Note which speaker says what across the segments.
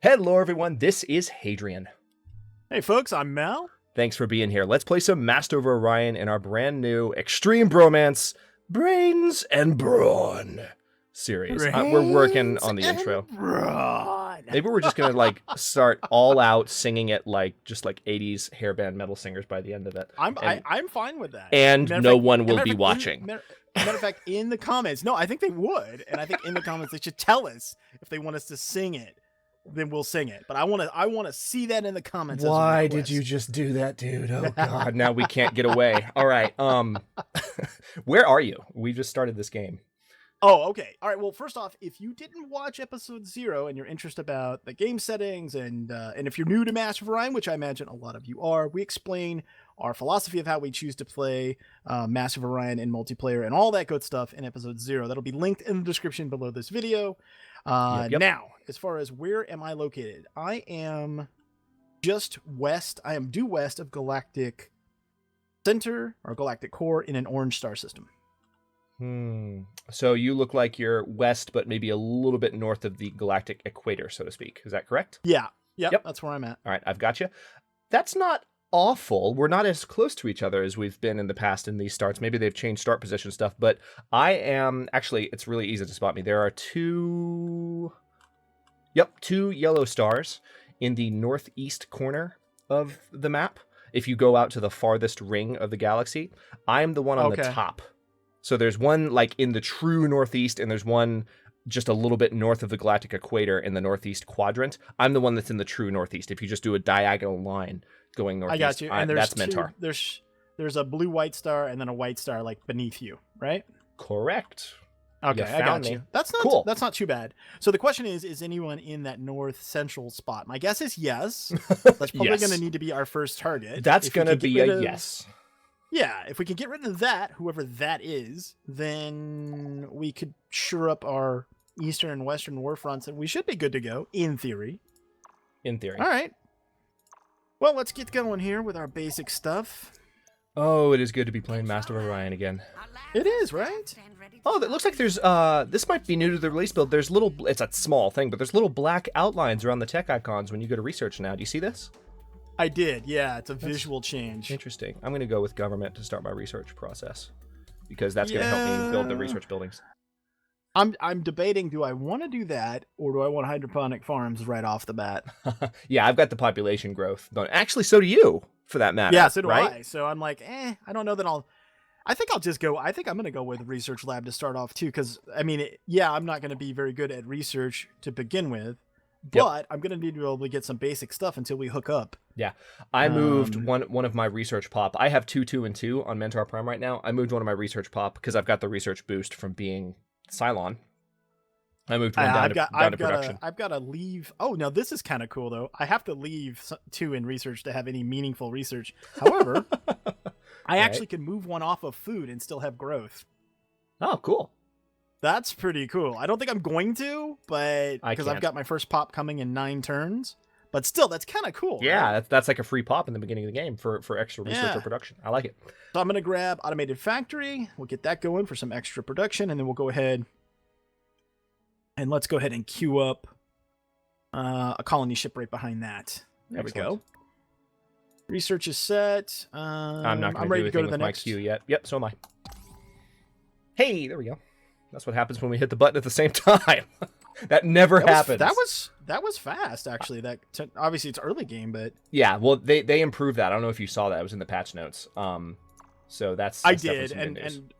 Speaker 1: Hello, everyone. This is Hadrian.
Speaker 2: Hey, folks, I'm Mel.
Speaker 1: Thanks for being here. Let's play some Master of Orion in our brand new Extreme Bromance Brains and Brawn series. We're working on the intro.
Speaker 2: Brawn.
Speaker 1: Maybe we're just going to start all out singing it like 80s hairband metal singers by the end of it.
Speaker 2: I'm fine with that.
Speaker 1: And no one will be watching.
Speaker 2: Matter of fact, in the comments, no, I think they would, and I think in the comments they should tell us if they want us to sing it. Then we'll sing it. But I want to see that in the comments.
Speaker 1: Why did you just do that, dude? Oh God, now we can't get away. All right. Where are you? We just started this game.
Speaker 2: Oh, okay. All right. Well, first off, if you didn't watch episode 0 and you're interested about the game settings and if you're new to Master of Orion, which I imagine a lot of you are, we explain our philosophy of how we choose to play Master of Orion in multiplayer and all that good stuff in episode 0. That'll be linked in the description below this video. Yep. Now, as far as where am I located, I am just west. I am due west of Galactic Center or Galactic Core in an orange star system.
Speaker 1: So you look like you're west, but maybe a little bit north of the galactic equator, so to speak. Is that correct?
Speaker 2: Yeah. Yep. That's where I'm at.
Speaker 1: All right. I've got you. That's not awful. We're not as close to each other as we've been in the past in these starts. Maybe they've changed start position stuff, but I am actually, it's really easy to spot me. There are two yellow stars in the northeast corner of the map. If you go out to the farthest ring of the galaxy, I'm the one on the top. So there's one in the true northeast, and there's one just a little bit north of the galactic equator in the northeast quadrant. I'm the one that's in the true northeast. If you just do a diagonal line going northeast,
Speaker 2: I got you. And
Speaker 1: that's Mentor.
Speaker 2: There's a blue white star and then a white star beneath you, right?
Speaker 1: Correct.
Speaker 2: Okay, I got you. That's not
Speaker 1: cool.
Speaker 2: That's not too bad. So the question is anyone in that north central spot? My guess is yes. That's probably going to need to be our first target.
Speaker 1: That's going to be a yes.
Speaker 2: Yeah, if we can get rid of that, whoever that is, then we could shore up our eastern and western war fronts, and we should be good to go, in theory.
Speaker 1: In theory.
Speaker 2: All right. Well, let's get going here with our basic stuff.
Speaker 1: Oh, it is good to be playing Master of Orion again.
Speaker 2: It is, right?
Speaker 1: Oh, that looks like there's, this might be new to the release build. There's it's a small thing, but there's little black outlines around the tech icons when you go to research now. Do you see this?
Speaker 2: I did, yeah. It's a visual change.
Speaker 1: Interesting. I'm going to go with government to start my research process, because that's going to help me build the research buildings.
Speaker 2: I'm debating, do I want to do that, or do I want hydroponic farms right off the bat?
Speaker 1: Yeah, I've got the population growth done. Actually, so do you, for that matter.
Speaker 2: Yeah, so do
Speaker 1: right?
Speaker 2: I. So I'm like, I don't know that I think I'm going to go with research lab to start off too, because, I'm not going to be very good at research to begin with, but I'm going to need to be able to get some basic stuff until we hook up.
Speaker 1: Yeah, I moved one of my research pop. I have 2, 2, and 2 on Mentor Prime right now. I moved one of my research pop because I've got the research boost from being Psilon. I moved one down to production.
Speaker 2: I've got to leave. Oh, now this is kind of cool, though. I have to leave 2 in research to have any meaningful research. However, I actually can move one off of food and still have growth.
Speaker 1: Oh, cool.
Speaker 2: That's pretty cool. I don't think I'm going to, but because I've got my first pop coming in 9 turns. But still, that's kind of cool.
Speaker 1: Yeah, right? That's like a free pop in the beginning of the game for extra research or production. I like it.
Speaker 2: So I'm going to grab Automated Factory. We'll get that going for some extra production, and then we'll go ahead and let's go ahead and queue up a colony ship right behind that. There we go. Research is set.
Speaker 1: I'm not going to do anything with my queue yet. Yep, so am I. Hey, there we go. That's what happens when we hit the button at the same time. That never happens.
Speaker 2: That was fast, actually. Obviously it's early game, but
Speaker 1: yeah. Well, they improved that. I don't know if you saw that. It was in the patch notes. So that's
Speaker 2: I did, and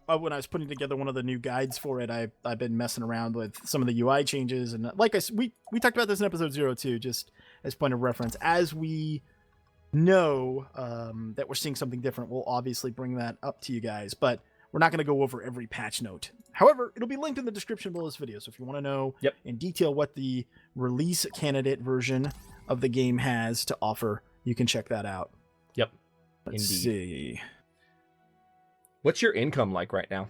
Speaker 2: when I was putting together one of the new guides for it, I've been messing around with some of the UI changes, and we talked about this in episode 0 too, just as point of reference. As we know that we're seeing something different, we'll obviously bring that up to you guys, but we're not going to go over every patch note. However, it'll be linked in the description below this video. So if you want to know in detail what the release candidate version of the game has to offer, you can check that out.
Speaker 1: Yep.
Speaker 2: Let's see.
Speaker 1: What's your income like right now?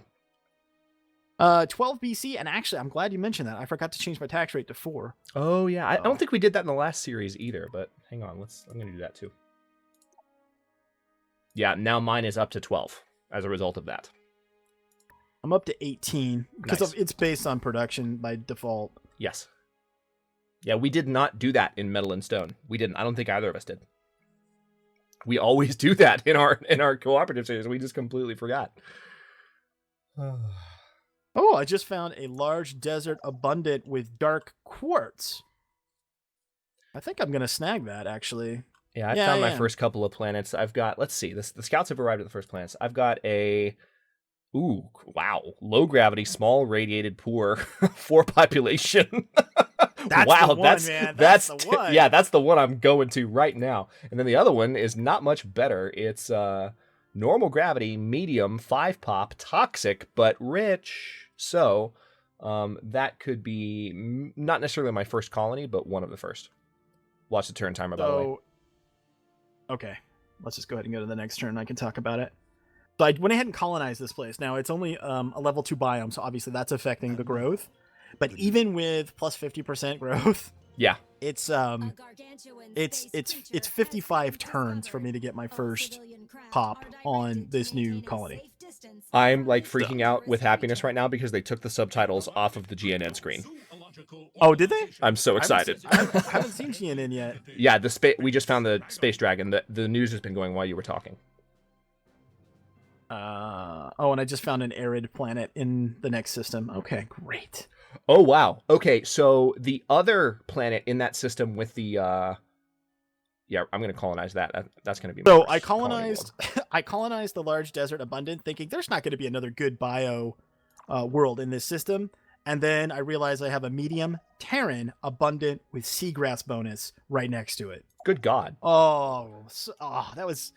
Speaker 2: 12 BC. And actually, I'm glad you mentioned that. I forgot to change my tax rate to 4.
Speaker 1: Oh, yeah. I don't think we did that in the last series either, but hang on. I'm going to do that too. Yeah, now mine is up to 12 as a result of that.
Speaker 2: I'm up to 18 because it's based on production by default.
Speaker 1: Yes. Yeah, we did not do that in Metal and Stone. We didn't. I don't think either of us did. We always do that in our cooperative series. We just completely forgot.
Speaker 2: Oh, I just found a large desert abundant with dark quartz. I think I'm going to snag that, actually.
Speaker 1: Yeah, I found my first couple of planets. I've got, let's see, the scouts have arrived at the first planets. I've got ooh, wow, low gravity, small radiated poor, 4 population.
Speaker 2: That's
Speaker 1: wow,
Speaker 2: the one, man. That's the one.
Speaker 1: Yeah, that's the one I'm going to right now. And then the other one is not much better. It's normal gravity, medium, 5 pop, toxic, but rich. So that could be not necessarily my first colony, but one of the first. Watch the turn timer, by the way.
Speaker 2: Okay, let's just go ahead and go to the next turn. I can talk about it. So I went ahead and colonized this place. Now, it's only a level 2 biome, so obviously that's affecting the growth. But even with plus 50% growth,
Speaker 1: yeah,
Speaker 2: it's 55 turns for me to get my first pop on this new colony.
Speaker 1: I'm like freaking out with happiness right now because they took the subtitles off of the GNN screen.
Speaker 2: Oh, did they?
Speaker 1: I'm so excited.
Speaker 2: I haven't seen GNN yet.
Speaker 1: Yeah, we just found the space dragon. The news has been going while you were talking.
Speaker 2: Oh, and I just found an arid planet in the next system. Okay, great.
Speaker 1: Oh, wow. Okay, so the other planet in that system with the yeah, I'm going to colonize that. That's going to be my
Speaker 2: So
Speaker 1: first
Speaker 2: I colonized the large desert abundant, thinking there's not going to be another good bio world in this system. And then I realized I have a medium Terran abundant with seagrass bonus right next to it.
Speaker 1: Good God.
Speaker 2: That was...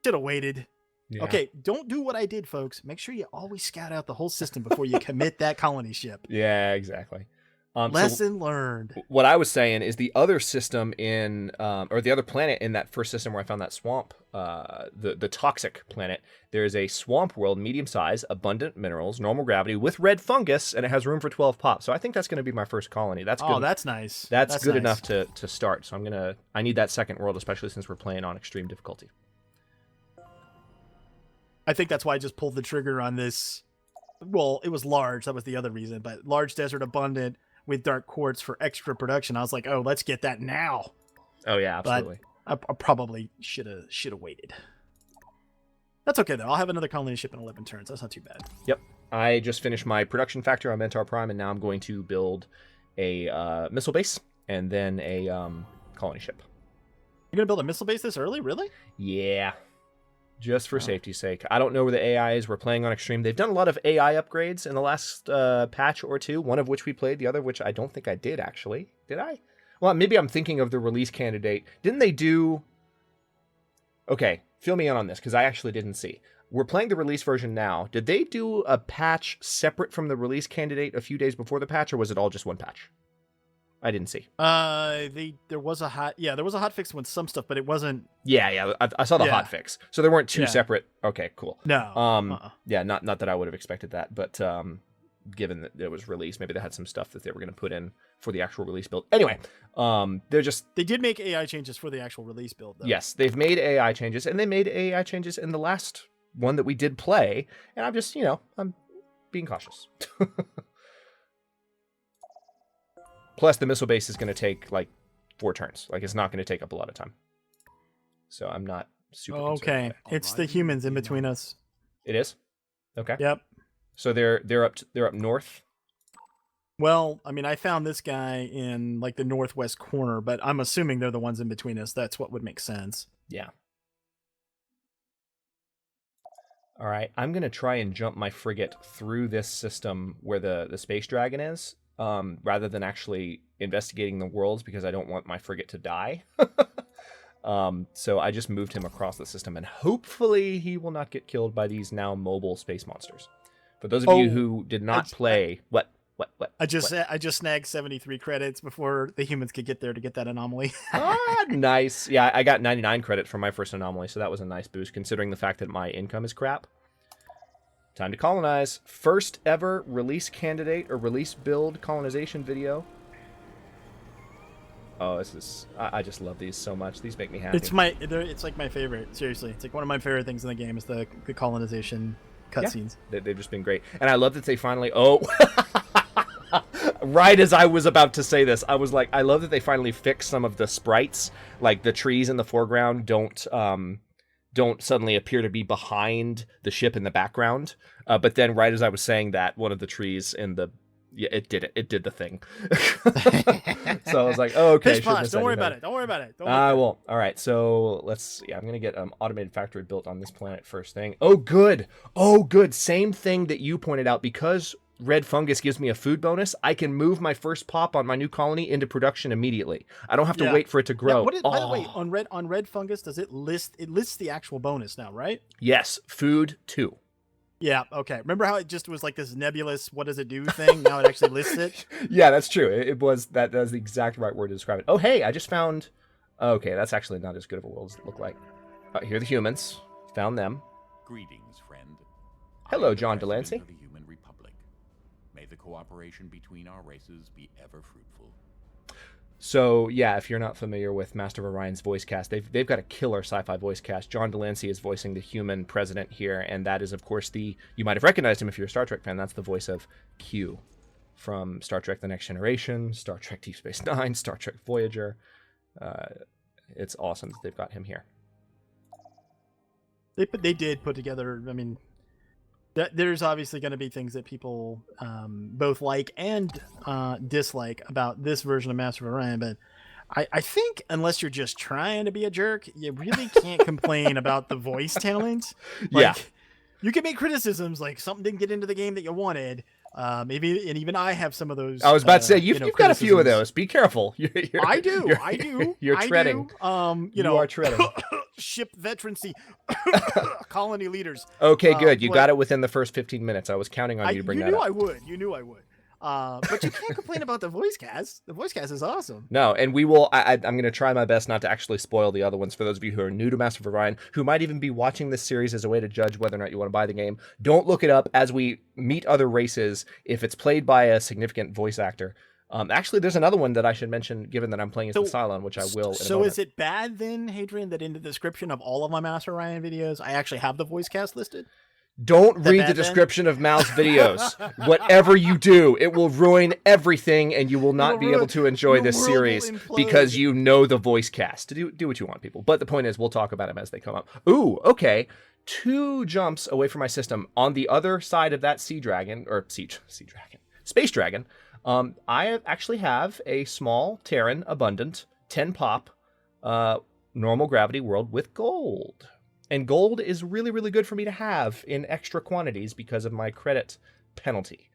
Speaker 2: Should have waited.
Speaker 1: Yeah.
Speaker 2: Okay, don't do what I did, folks. Make sure you always scout out the whole system before you commit that colony ship.
Speaker 1: Yeah, exactly.
Speaker 2: Lesson learned.
Speaker 1: What I was saying is the other system in, or the other planet in that first system where I found that swamp, the toxic planet, there is a swamp world, medium size, abundant minerals, normal gravity, with red fungus, and it has room for 12 pop. So I think that's going to be my first colony. That's good.
Speaker 2: Oh, that's nice.
Speaker 1: That's good
Speaker 2: nice.
Speaker 1: enough to start. So I need that second world, especially since we're playing on extreme difficulty.
Speaker 2: I think that's why I just pulled the trigger on this. Well, it was large. That was the other reason. But large desert abundant with dark quartz for extra production. I was like, oh, let's get that now.
Speaker 1: Oh, yeah, absolutely.
Speaker 2: But I probably should have waited. That's okay, though. I'll have another colony ship in 11 turns. That's not too bad.
Speaker 1: Yep. I just finished my production factor on Mentor Prime, and now I'm going to build a missile base and then a colony ship.
Speaker 2: You're going to build a missile base this early? Really?
Speaker 1: Yeah. Just for safety's sake. I don't know where the AI is. We're playing on Extreme. They've done a lot of AI upgrades in the last patch or two, one of which we played, the other of which I don't think I did, actually. Did I? Well, maybe I'm thinking of the release candidate. Didn't they do... Okay, fill me in on this, because I actually didn't see. We're playing the release version now. Did they do a patch separate from the release candidate a few days before the patch, or was it all just one patch? I didn't see.
Speaker 2: There was a hot fix with some stuff, but it wasn't.
Speaker 1: Yeah, I saw the hot fix. So there weren't two separate. Okay, cool.
Speaker 2: No.
Speaker 1: Yeah, not that I would have expected that, but given that it was released, maybe they had some stuff that they were going to put in for the actual release build. Anyway, they
Speaker 2: did make AI changes for the actual release build, though.
Speaker 1: Yes, they've made AI changes, and they made AI changes in the last one that we did play, and I'm just, I'm being cautious. Plus, the missile base is going to take, 4 turns. It's not going to take up a lot of time. So I'm not super concerned.
Speaker 2: Okay, it's the humans in between us.
Speaker 1: It is? Okay.
Speaker 2: Yep.
Speaker 1: So they're up north?
Speaker 2: Well, I mean, I found this guy in, the northwest corner, but I'm assuming they're the ones in between us. That's what would make sense.
Speaker 1: Yeah. All right, I'm going to try and jump my frigate through this system where the space dragon is. Rather than actually investigating the worlds, because I don't want my frigate to die. So I just moved him across the system, and hopefully he will not get killed by these now mobile space monsters. For those of you who did not play... What?
Speaker 2: I just snagged 73 credits before the humans could get there to get that anomaly.
Speaker 1: Nice. Yeah, I got 99 credit for my first anomaly, so that was a nice boost, considering the fact that my income is crap. Time to colonize. First ever release candidate or release build colonization video. Oh, this is... I just love these so much. These make me happy.
Speaker 2: It's like my favorite. Seriously, it's like one of my favorite things in the game is the colonization cutscenes.
Speaker 1: Yeah, they've just been great, and I love that they finally... Oh, Right as I was about to say this, I was like, I love that they finally fixed some of the sprites, like the trees in the foreground don't suddenly appear to be behind the ship in the background. But then, right as I was saying that, one of the trees in the it did it. It did the thing. So I was like, oh, okay.
Speaker 2: Pish posh, don't worry about it. Don't worry about it.
Speaker 1: I will. All right. So let's see. I'm going to get automated factory built on this planet first thing. Oh, good. Oh, good. Same thing that you pointed out. Because red fungus gives me a food bonus, I can move my first pop on my new colony into production immediately. I don't have to wait for it to grow.
Speaker 2: By the way, on red fungus, does it lists the actual bonus now, right?
Speaker 1: Yes. Food 2.
Speaker 2: Yeah, okay. Remember how it just was like this nebulous, what does it do thing? Now it actually lists it?
Speaker 1: Yeah, that's true. It was, that was the exact right word to describe it. Oh, hey, I just found, okay, that's actually not as good of a world as it looked like. Here are the humans. Found them.
Speaker 3: Greetings, friend.
Speaker 1: Hello,
Speaker 3: I am the
Speaker 1: John
Speaker 3: President
Speaker 1: Delancey.
Speaker 3: of the Human Republic. May the cooperation between our races be ever fruitful.
Speaker 1: So, yeah, if you're not familiar with Master of Orion's voice cast, they've got a killer sci-fi voice cast. John Delancey is voicing the human president here, and that is, of course, you might have recognized him if you're a Star Trek fan. That's the voice of Q from Star Trek The Next Generation, Star Trek Deep Space Nine, Star Trek Voyager. It's awesome that they've got him here.
Speaker 2: They did put together, I mean, there's obviously going to be things that people both like and dislike about this version of Master of Orion, but I think unless you're just trying to be a jerk, you really can't complain about the voice talent. Like, you can make criticisms like something didn't get into the game that you wanted. Maybe, and even I have some of those.
Speaker 1: I was about to say, you've got a few of those. Be careful.
Speaker 2: I do.
Speaker 1: You're treading.
Speaker 2: You
Speaker 1: are treading.
Speaker 2: Ship veterancy, colony leaders.
Speaker 1: Okay, good. You got it within the first 15 minutes. I was counting on you to bring that up.
Speaker 2: You knew I would. But you can't complain about the voice cast. The voice cast is awesome.
Speaker 1: No, and we will. I'm going to try my best not to actually spoil the other ones for those of you who are new to Master of Orion, who might even be watching this series as a way to judge whether or not you want to buy the game. Don't look it up as we meet other races if it's played by a significant voice actor. Actually, there's another one that I should mention, given that I'm playing as the Psilon, which I will.
Speaker 2: So is it bad then, Hadrian, that in the description of all of my Master of Orion videos, I actually have the voice cast listed?
Speaker 1: Don't read the description of Mal's videos. Whatever you do, it will ruin everything, and you will not be able to enjoy this series because you know the voice cast. Do what you want, people. But the point is, we'll talk about them as they come up. Ooh, okay. 2 jumps away from my system on the other side of that space dragon. I actually have a small Terran abundant 10 pop normal gravity world with gold. And gold is really, really good for me to have in extra quantities because of my credit penalty.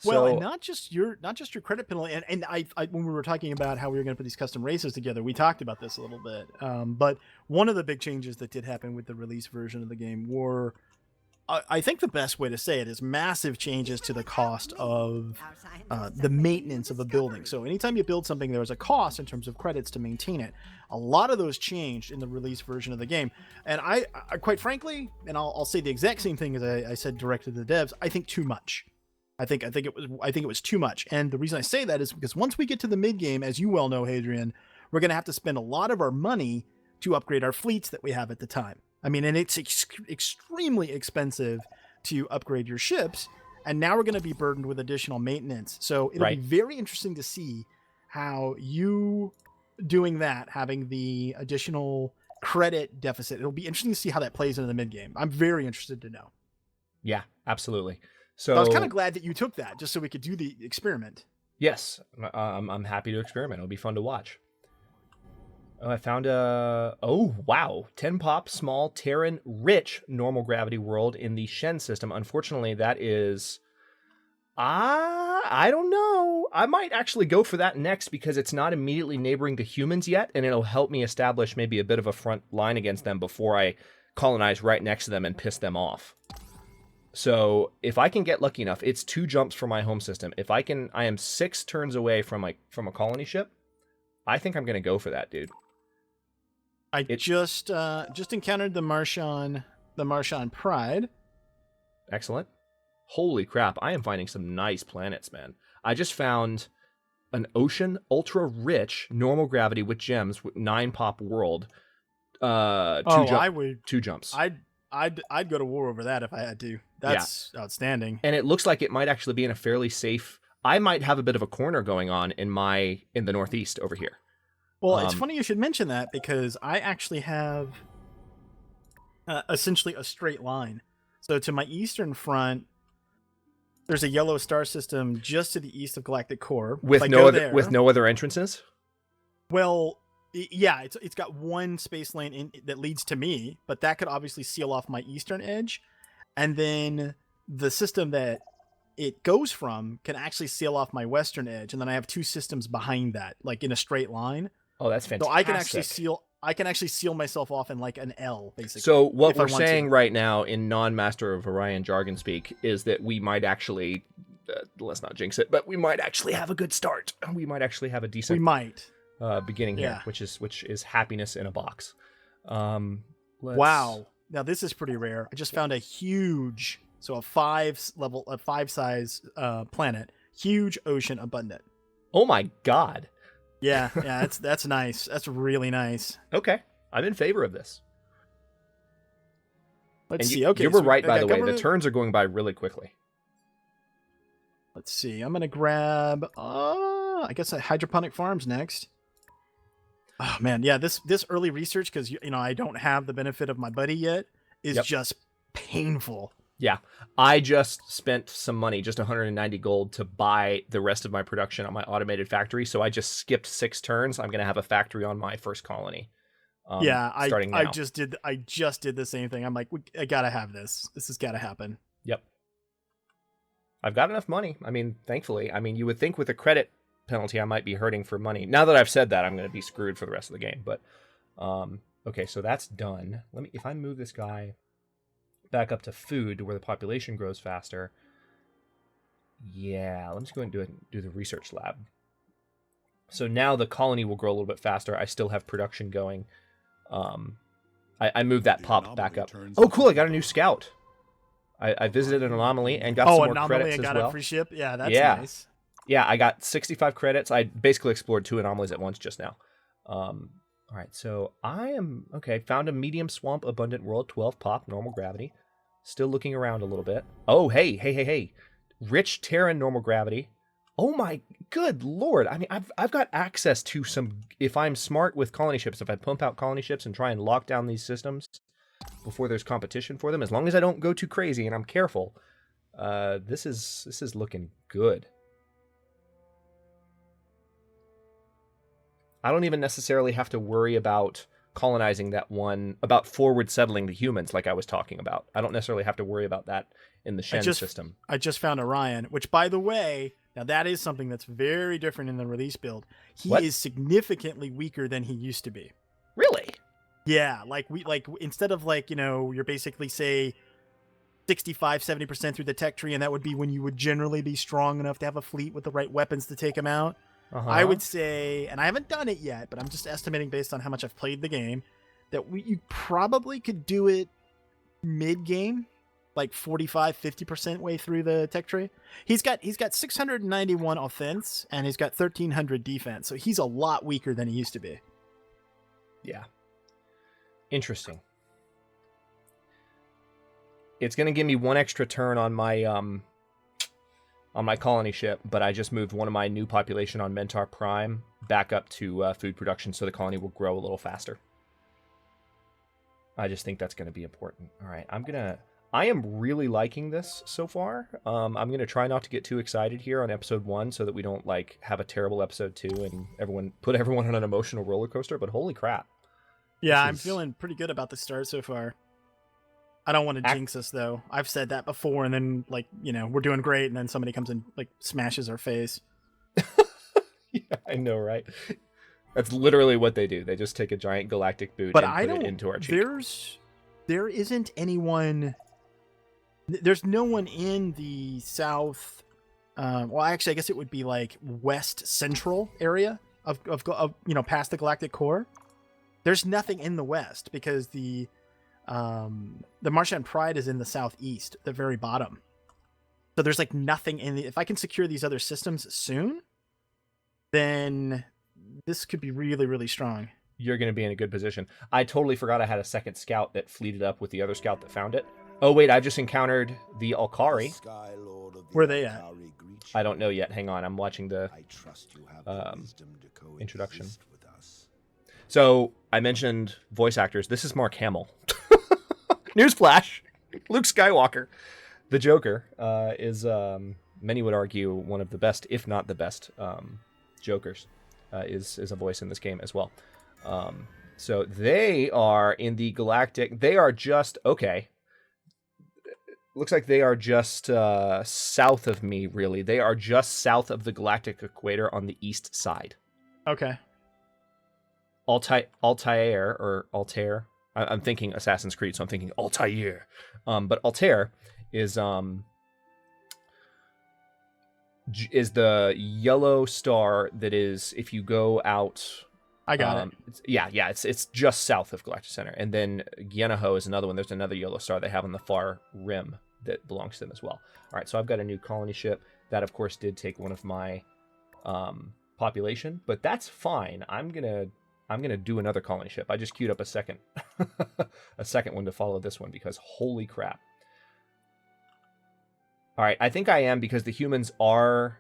Speaker 2: Well, and not just your credit penalty. And I when we were talking about how we were going to put these custom races together, we talked about this a little bit. But one of the big changes that did happen with the release version of the game were, I think the best way to say it is massive changes to the cost of the maintenance of a building. So anytime you build something, there was a cost in terms of credits to maintain it. A lot of those changed in the release version of the game. And I quite frankly, and I'll say the exact same thing as I said directly to the devs, I think too much. I think it was too much. And the reason I say that is because once we get to the mid game, as you well know, Hadrian, we're going to have to spend a lot of our money to upgrade our fleets that we have at the time. I mean, and it's extremely expensive to upgrade your ships, and now we're going to be burdened with additional maintenance. So it'll be very interesting to see how you doing that, having the additional credit deficit. It'll be interesting to see how that plays into the mid game. I'm very interested to know.
Speaker 1: Yeah, absolutely. So
Speaker 2: I was kind of glad that you took that just so we could do the experiment.
Speaker 1: Yes, I'm happy to experiment. It'll be fun to watch. Oh, I found oh, wow. 10 pop, small, Terran, rich normal gravity world in the Shen system. Unfortunately, that is... I don't know. I might actually go for that next because it's not immediately neighboring the humans yet, and it'll help me establish maybe a bit of a front line against them before I colonize right next to them and piss them off. So if I can get lucky enough, it's 2 jumps from my home system. If I am 6 turns away from a colony ship. I think I'm going to go for that, dude.
Speaker 2: I just encountered the Martian Pride.
Speaker 1: Excellent. Holy crap, I am finding some nice planets, man. I just found an ocean ultra rich normal gravity with gems with 9 pop world. 2 jumps.
Speaker 2: I'd go to war over that if I had to. That's outstanding.
Speaker 1: And it looks like it might actually be in a fairly safe I might have a bit of a corner going on in the northeast over here.
Speaker 2: Well, it's funny you should mention that because I actually have essentially a straight line. So to my eastern front, there's a yellow star system just to the east of Galactic Core.
Speaker 1: With no other entrances?
Speaker 2: Well, yeah, it's got one space lane that leads to me, but that could obviously seal off my eastern edge. And then the system that it goes from can actually seal off my western edge, and then I have two systems behind that, like in a straight line.
Speaker 1: Oh, that's fantastic.
Speaker 2: So I can actually seal myself off in like an L, basically.
Speaker 1: So what we're saying right now in non-Master of Orion jargon speak is that we might actually, let's not jinx it, but we might actually have a good start. We might actually have a decent beginning here, which is happiness in a box.
Speaker 2: Wow. Now this is pretty rare. I just found a huge, so a 5 size planet, huge ocean abundant.
Speaker 1: Oh my God.
Speaker 2: Yeah, that's nice. That's really nice.
Speaker 1: Okay, I'm in favor of this.
Speaker 2: Let's see. Okay,
Speaker 1: you were right, by the way. The turns are going by really quickly.
Speaker 2: Let's see. I'm gonna grab. I guess hydroponic farms next. Oh man, yeah. This early research, because I don't have the benefit of my buddy yet, is just painful.
Speaker 1: Yeah, I just spent some money, just 190 gold, to buy the rest of my production on my automated factory. So I just skipped 6 turns. I'm going to have a factory on my first colony. Starting now.
Speaker 2: I just did the same thing. I'm like, I gotta have this. This has got to happen.
Speaker 1: Yep. I've got enough money. I mean, thankfully. I mean, you would think with a credit penalty, I might be hurting for money. Now that I've said that, I'm going to be screwed for the rest of the game. But okay, so that's done. If I move this guy back up to food to where the population grows faster. Yeah, let's go ahead and do the research lab. So now the colony will grow a little bit faster. I still have production going. I moved that pop back up. Oh, cool! I got a new scout. I visited an anomaly and got some more credits as well.
Speaker 2: A free ship. Yeah, that's nice.
Speaker 1: Yeah, I got 65 credits. I basically explored 2 anomalies at once just now. All right, so I am, found a medium swamp abundant world, 12 pop, normal gravity. Still looking around a little bit. Oh, hey. Rich Terran normal gravity. Oh my good lord. I mean, I've got access to some, if I'm smart with colony ships, if I pump out colony ships and try and lock down these systems before there's competition for them, as long as I don't go too crazy and I'm careful, this is looking good. I don't even necessarily have to worry about colonizing that one, about forward settling the humans like I was talking about. I don't necessarily have to worry about that in the Shen system.
Speaker 2: I just found Orion, which, by the way, now that is something that's very different in the release build. He is significantly weaker than he used to be.
Speaker 1: Really?
Speaker 2: Yeah, instead of you're basically, say, 65-70% through the tech tree, and that would be when you would generally be strong enough to have a fleet with the right weapons to take him out. I would say, and I haven't done it yet, but I'm just estimating based on how much I've played the game, that you probably could do it mid-game, like 45-50% way through the tech tree. He's got 691 offense, and he's got 1,300 defense, so he's a lot weaker than he used to be.
Speaker 1: Yeah. Interesting. It's going to give me 1 extra turn on my colony ship, but I just moved one of my new population on Mentor Prime back up to food production so the colony will grow a little faster. I just think that's going to be important. All right, I am really liking this so far. I'm going to try not to get too excited here on episode 1 so that we don't have a terrible episode 2 and put everyone on an emotional roller coaster, but holy crap.
Speaker 2: Yeah, I'm feeling pretty good about the start so far. I don't want to jinx us, though. I've said that before, and then, we're doing great, and then somebody comes and, smashes our face.
Speaker 1: Yeah, I know, right? That's literally what they do. They just take a giant galactic boot and put it into our cheek.
Speaker 2: There isn't anyone... There's no one in the south... well, actually, I guess it would be, west central area of past the galactic core. There's nothing in the west, because the Marchand Pride is in the southeast, the very bottom. So there's nothing in if I can secure these other systems soon, then this could be really, really strong.
Speaker 1: You're going to be in a good position. I totally forgot I had a second scout that fleeted up with the other scout that found it. Oh wait, I just encountered the Alcari.
Speaker 2: Where are they at?
Speaker 1: I don't know yet. Hang on, I'm watching the
Speaker 4: I trust you have the wisdom to coexist
Speaker 1: introduction.
Speaker 4: with us.
Speaker 1: So I mentioned voice actors. This is Mark Hamill. Newsflash: Luke Skywalker, the Joker, is many would argue one of the best, if not the best, Jokers. Is a voice in this game as well. So they are in the galactic. They are just okay. Looks like they are just south of me. Really, they are just south of the galactic equator on the east side.
Speaker 2: Okay.
Speaker 1: Altair or Altair. I'm thinking Assassin's Creed, so I'm thinking Altair. But Altair is the yellow star that is, if you go out.
Speaker 2: I got it.
Speaker 1: It's just south of Galactic Center, and then Genaho is another one. There's another yellow star they have on the far rim that belongs to them as well. All right, so I've got a new colony ship that, of course, did take one of my population, but that's fine. I'm gonna do another colony ship. I just queued up a second one to follow this one because holy crap. All right, I think I am, because the humans are,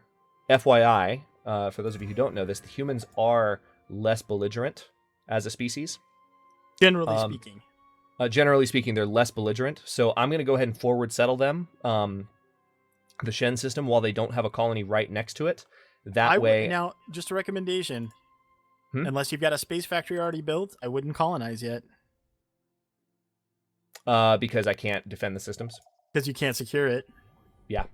Speaker 1: FYI, for those of you who don't know this, the humans are less belligerent as a species.
Speaker 2: Generally speaking.
Speaker 1: Generally speaking, they're less belligerent. So I'm going to go ahead and forward settle them, the Shen system, while they don't have a colony right next to it. That way...
Speaker 2: Now, just a recommendation. Unless you've got a space factory already built, I wouldn't colonize yet.
Speaker 1: Because I can't defend the systems.
Speaker 2: Because you can't secure it.
Speaker 1: Yeah.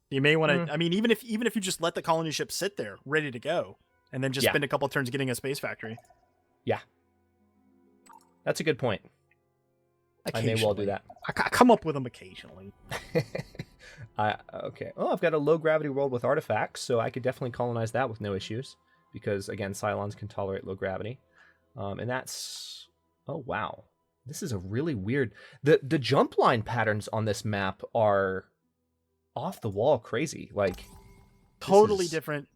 Speaker 2: You may want to... I mean, even if you just let the colony ship sit there, ready to go, and then just spend a couple turns getting a space factory.
Speaker 1: Yeah. That's a good point. I may well do that.
Speaker 2: I come up with them occasionally.
Speaker 1: Okay. Oh, I've got a low gravity world with artifacts, so I could definitely colonize that with no issues. Because, again, Cylons can tolerate low gravity. And that's... Oh, wow. This is a really weird... The jump line patterns on this map are off the wall crazy. Like...
Speaker 2: Totally different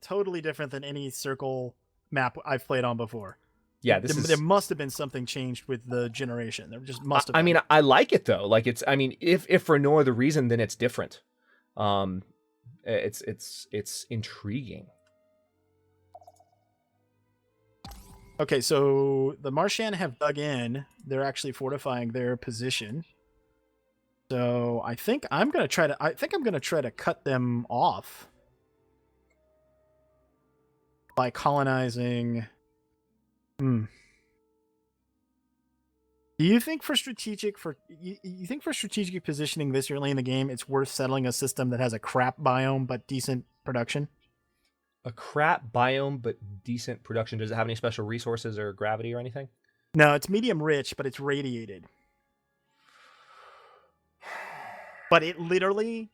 Speaker 2: than any circle map I've played on before.
Speaker 1: Yeah,
Speaker 2: there must have been something changed with the generation. There just must have been.
Speaker 1: I mean, I like it though. Like it's, I mean, if for no other reason than it's different. It's intriguing.
Speaker 2: Okay, so the Martian have dug in. They're actually fortifying their position. So I think I'm gonna try to cut them off by colonizing. Do you think for strategic positioning this early in the game, it's worth settling a system that has a crap biome but decent production?
Speaker 1: A crap biome but decent production. Does it have any special resources or gravity or anything?
Speaker 2: No, it's medium rich, but it's radiated. But it literally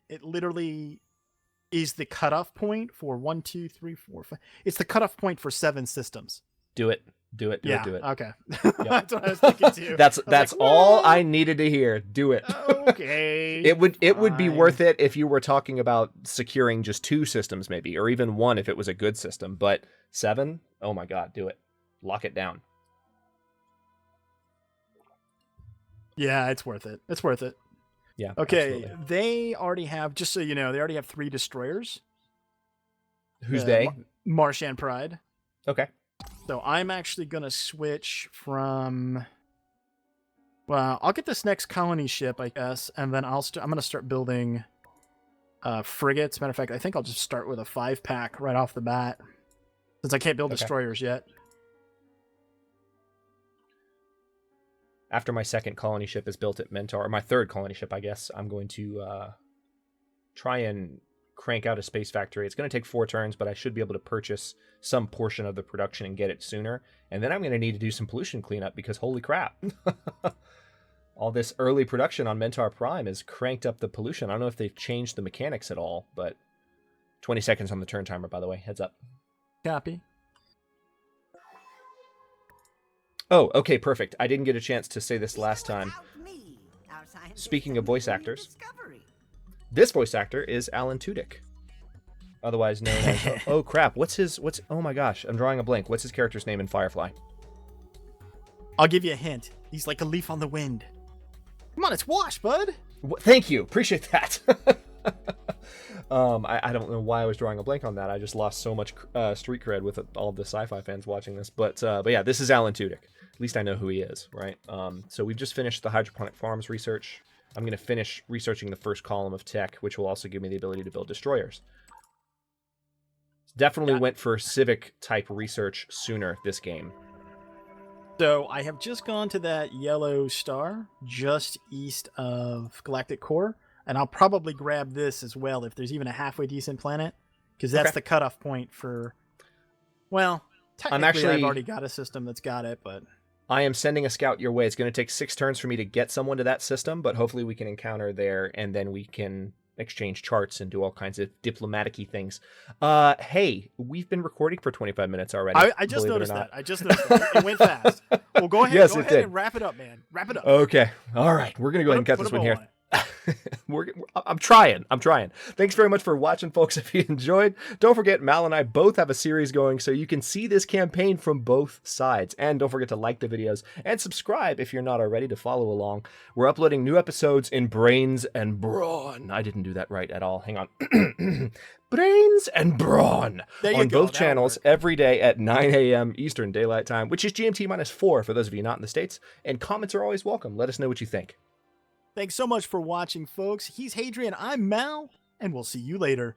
Speaker 2: is the cutoff point for 1, 2, 3, 4, 5. It's the cutoff point for 7 systems.
Speaker 1: Do it. Do it.
Speaker 2: Okay. Yep. That's what I was thinking too.
Speaker 1: That's all I needed to hear. Do it.
Speaker 2: Okay.
Speaker 1: It would be worth it if you were talking about securing just 2 systems maybe, or even 1 if it was a good system, but 7? Oh my god, do it. Lock it down.
Speaker 2: Yeah, it's worth it. It's worth it.
Speaker 1: Yeah.
Speaker 2: Okay,
Speaker 1: absolutely.
Speaker 2: they already have, just so you know, they already have 3 destroyers.
Speaker 1: Who's they?
Speaker 2: Martian Pride.
Speaker 1: Okay.
Speaker 2: So I'm actually going to switch from... Well, I'll get this next colony ship, I guess, and then I'm going to start building frigates. Matter of fact, I think I'll just start with a 5-pack right off the bat, since I can't build destroyers yet.
Speaker 1: After my second colony ship is built at Mentor, or my third colony ship, I guess, I'm going to try and crank out a space factory. It's going to take 4 turns, but I should be able to purchase some portion of the production and get it sooner. And then I'm going to need to do some pollution cleanup because holy crap. All this early production on Mentor Prime has cranked up the pollution. I don't know if they've changed the mechanics at all, but 20 seconds on the turn timer, by the way. Heads up.
Speaker 2: Copy.
Speaker 1: Oh, okay, perfect. I didn't get a chance to say this last time. Speaking of voice actors, this voice actor is Alan Tudyk, otherwise known as... oh, crap. Oh, my gosh. I'm drawing a blank. What's his character's name in Firefly?
Speaker 2: I'll give you a hint. He's like a leaf on the wind. Come on, it's Wash, bud.
Speaker 1: Thank you. Appreciate that. I don't know why I was drawing a blank on that. I just lost so much street cred with all the sci-fi fans watching this. But yeah, this is Alan Tudyk. At least I know who he is, right? So we've just finished the hydroponic farms research. I'm going to finish researching the first column of tech, which will also give me the ability to build destroyers. Definitely went for civic type research sooner this game.
Speaker 2: So I have just gone to that yellow star just east of Galactic Core, and I'll probably grab this as well if there's even a halfway decent planet, because that's the cutoff point for. Well, technically, I've already got a system that's got it, but
Speaker 1: I am sending a scout your way. It's going to take 6 turns for me to get someone to that system, but hopefully we can encounter there, and then we can exchange charts and do all kinds of diplomatic-y things. Hey, we've been recording for 25 minutes already.
Speaker 2: I just noticed that. I just noticed that. It went fast. Well, go ahead.
Speaker 1: Yes,
Speaker 2: go
Speaker 1: it
Speaker 2: ahead
Speaker 1: did.
Speaker 2: and wrap it up, man. Wrap it up.
Speaker 1: Okay. All right. We're going to go ahead and cut this one here. I'm trying. Thanks very much for watching, folks. If you enjoyed, don't forget Mal and I both have a series going, so you can see this campaign from both sides. And don't forget to like the videos and subscribe if you're not already to follow along. We're uploading new episodes in Brains and Brawn. I didn't do that right at all. Hang on. Brains and Brawn on both channels every day at 9 a.m. Eastern Daylight Time, which is GMT -4 for those of you not in the States. And comments are always welcome. Let us know what you think.
Speaker 2: Thanks so much for watching, folks. He's Hadrian, I'm Mal, and we'll see you later.